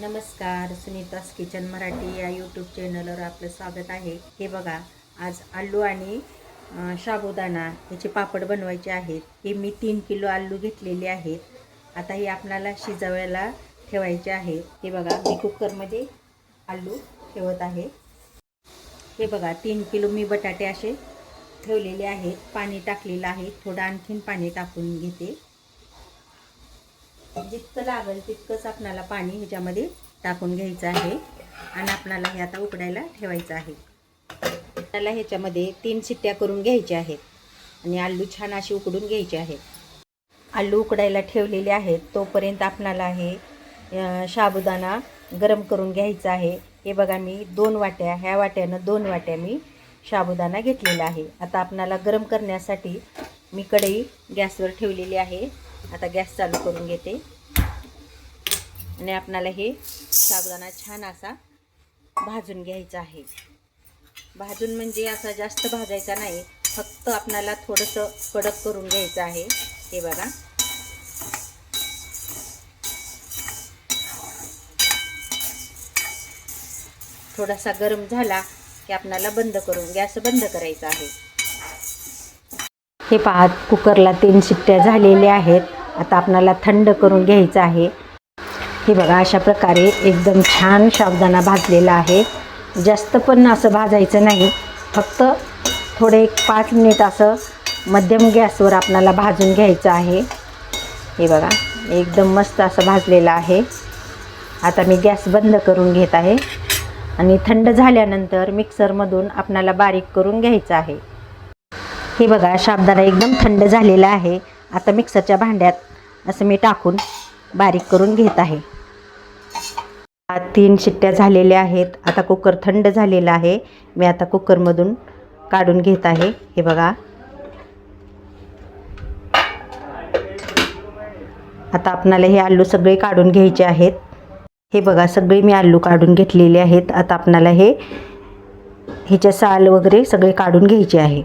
नमस्कार, सुनीता's किचन मराठी या यूट्यूब चॅनलवर आपलं स्वागत आहे. हे बघा, आज आलू आणि साबुदाणा याचे पापड बनवायचे आहेत. हे मी 3 किलो आलू घेतलेले आहेत. आता हे आपल्याला शिजवायला ठेवायचे आहेत. हे बघा, मी कुकरमध्ये आलू ठेवत आहे. हे बघा, 3 किलो मी बटाटे असे ठेवलेले आहेत. पाणी टाकलेलं आहे. थोडं आणखीन पाणी टाकून घेते. जितकं लागेल तितकंच आपल्याला पाणी ह्याच्यामध्ये टाकून घ्यायचं आहे आणि आपल्याला हे आता उकडायला ठेवायचं आहे. आपल्याला ह्याच्यामध्ये 3 शिट्ट्या करून घ्यायच्या आहेत आणि आलू छान असे उकडून घ्यायचे आहेत. आलू उकडायला ठेवलेले आहेत. तोपर्यंत आपल्याला हे साबुदाणा गरम करून घ्यायचा आहे. हे बघा, मी 2 वाट्या, ह्या वाट्यानं 2 वाट्या मी साबुदाणा घेतलेला आहे. आता आपल्याला गरम करण्यासाठी मी कढई गॅसवर ठेवलेली आहे. आता गॅस चालू करून घेते आणि आपल्याला हे साबुदाणा छान असा भाजून घ्यायचा आहे. भाजून म्हणजे असा जास्त भाजायचा नाही, फक्त आपल्याला थोडंसं कडक करून घ्यायचं आहे. हे बघा, थोडासा गरम झाला की आपल्याला गॅस बंद करायचा आहे. हे पहा, कुकरला 3 शिट्ट्या झालेल्या आहेत. आता आपल्याला थंड करून घ्यायचं आहे. हे बघा, अशा प्रकारे एकदम छान साबुदाणा भाजलेला आहे. जास्त पण असं भाजायचं नाही, फक्त थोडे 5 मिनिट असं मध्यम गॅसवर आपल्याला भाजून घ्यायचं आहे. हे बघा, एकदम मस्त असं भाजलेलं आहे. आता मी गॅस बंद करून घेत आहे आणि थंड झाल्यानंतर मिक्सरमधून आपल्याला बारीक करून घ्यायचं आहे. हे बघा, साबुदाणा एकदम थंड झालेला आहे. आता मिक्सरच्या भांड्यात असं मी टाकून बारीक करून घेत आहे. 3 शिट्ट्या झालेल्या आहेत. आता कुकर थंड झालेला आहे. मी आता कुकरमधून काढून घेत आहे. हे बघा, आता आपल्याला हे आलू सगळे काढून घ्यायचे आहेत. हे बघा, सगळे मी आलू काढून घेतलेले आहेत. आता आपल्याला ह्याच्या साल वगैरे सगळे काढून घ्यायचे आहे.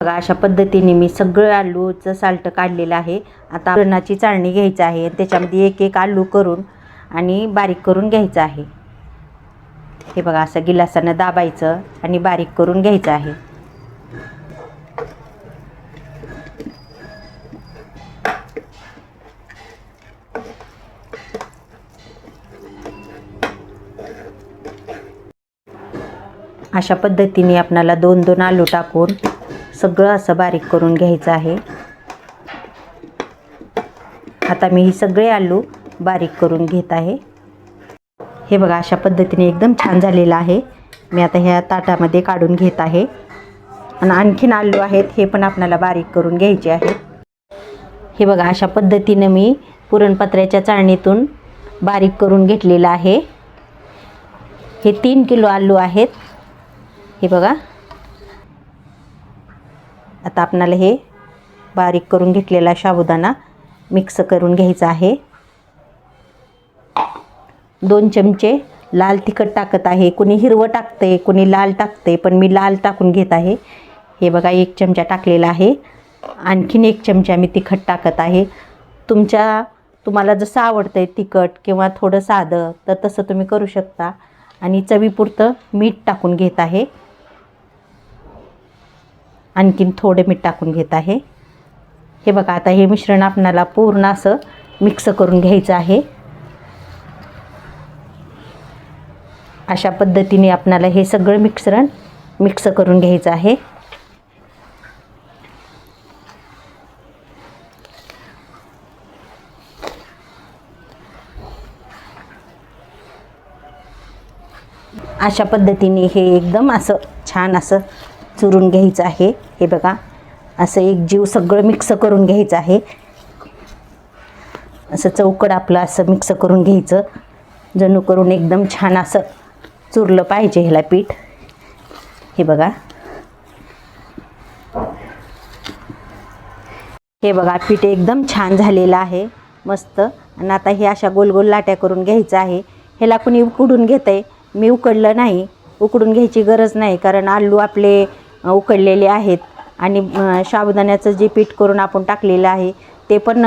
बघा, अशा पद्धतीने मी सगळं आलूचं साल्ट काढलेलं आहे. आता पुरणाची चाळणी घ्यायचं आहे. त्याच्यामध्ये एक एक आलू करून आणि बारीक करून घ्यायचं आहे. हे बघा, असं गिलासानं दाबायचं आणि बारीक करून घ्यायचं आहे. अशा पद्धतीने आपल्याला 2-2 आलू टाकून सगळं असं बारीक करून घ्यायचं आहे. आता मी ही सगळे आलू बारीक करून घेत आहे. हे बघा, अशा पद्धतीने एकदम छान झालेलं आहे. मी आता ह्या ताटामध्ये काढून घेत आहे आणि आणखीन आलू आहेत, हे पण आपल्याला बारीक करून घ्यायचे आहेत. हे बघा, अशा पद्धतीने मी पुरणपत्र्याच्या चाळणीतून बारीक करून घेतलेलं आहे. हे 3 किलो आलू आहेत. हे बघा, आता आपल्याला हे बारीक करून घेतलेला साबुदाणा मिक्स करून घ्यायचा आहे. 2 चमचे लाल तिखट टाकत आहे. कुणी हिरवं टाकते, कुणी लाल टाकते, पण मी लाल टाकून घेत आहे. हे बघा, 1 चमचा टाकलेला आहे. आणखीन 1 चमचा मी तिखट टाकत आहे. तुम्हाला जसं आवडतं आहे तिखट किंवा थोडं साधं, तर तसं तुम्ही करू शकता. आणि चवीपुरतं मीठ टाकून घेत आहे. आणखीन थोडे मीठ टाकून घेत आहे. हे बघा, आता हे मिश्रण आपल्याला पूर्ण असं मिक्स करून घ्यायचं आहे. अशा पद्धतीने आपल्याला हे सगळं मिश्रण मिक्स करून घ्यायचं आहे. अशा पद्धतीने हे एकदम असं छान असं चुरून घ्यायचं आहे. हे बघा, असं एक जीव सगळं मिक्स करून घ्यायचं आहे. असं चौकड आपलं असं मिक्स करून घ्यायचं, जणू करून एकदम छान असं चुरलं पाहिजे ह्याला पीठ. हे बघा, हे बघा, पीठ एकदम छान झालेलं आहे, मस्त. आणि आता हे अशा गोल गोल लाट्या करून घ्यायचं आहे. ह्याला कुणी उकडून घेतं आहे, मी उकडलं नाही. उकडून घ्यायची गरज नाही, कारण आलू आपले उकडलेले आहेत आणि साबुदाण्याचं जे पीठ करून आपण टाकलेलं आहे ते पण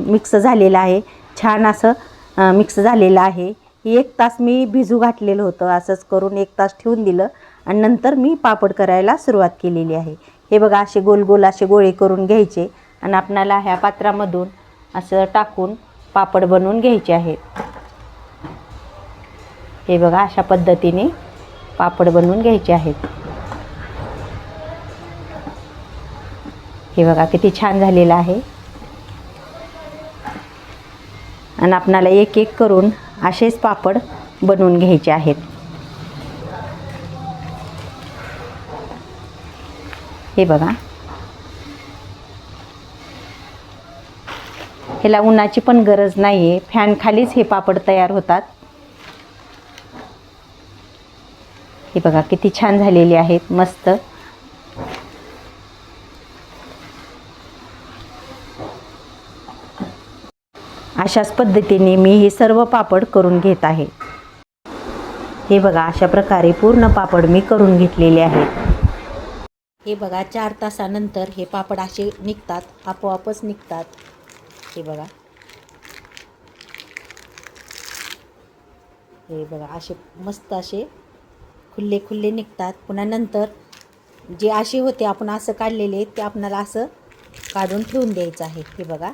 मिक्स झालेलं आहे. छान असं मिक्स झालेलं आहे. 1 तास मी भिजू घातलेलं होतं. असंच करून 1 तास ठेवून दिलं आणि नंतर मी पापड करायला सुरुवात केलेली आहे. हे बघा, असे गोल गोल असे गोळे करून घ्यायचे आणि आपणाला ह्या पात्रामधून असं टाकून पापड बनवून घ्यायचे आहेत. हे बघा, अशा पद्धतीने पापड बनवून घ्यायचे आहेत. हे बघा किती छान झालेलं आहे. आणि आपणाला एक एक करून असेच पापड बनवून घ्यायचे आहेत. हे बघा, ह्याला उन्हाची पण गरज नाही आहे. फॅन खालीच हे पापड तयार होतात. हे बघा किती छान झालेले आहेत, मस्त. अशाच पद्धतीने मी हे सर्व पापड करून घेत आहे. हे बघा, अशा प्रकारे पूर्ण पापड मी करून घेतलेले आहेत. हे बघा, 4 तासानंतर हे पापड असे निघतात, आपोआपच निघतात. हे बघा, हे बघा, असे मस्त असे खुल्ले खुल्ले निघतात. पुन्हा नंतर जे असे होते आपण असं काढलेले ते आपणाला असं काढून ठेवून द्यायचं आहे. हे बघा,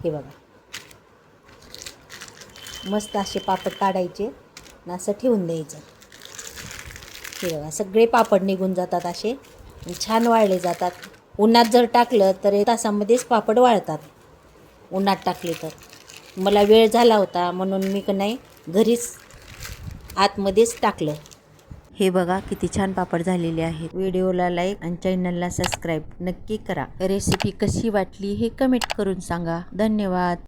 हे बघा, मस्त असे पापड काढायचे आणि असं ठेवून द्यायचं. हे बघा, सगळे पापड निघून जातात असे, छान वाळले जातात. उन्हात जर टाकलं तर 1 तासामध्येच पापड वाळतात. उन्हात टाकले तर मला वेळ झाला होता म्हणून मी नाही घरीच आतमध्येच टाकलं. हे बघा किती छान पापड झालेले आहेत. व्हिडिओला लाईक आणि चॅनलला सबस्क्राईब नक्की करा. रेसिपी कशी वाटली हे कमेंट करून सांगा. धन्यवाद.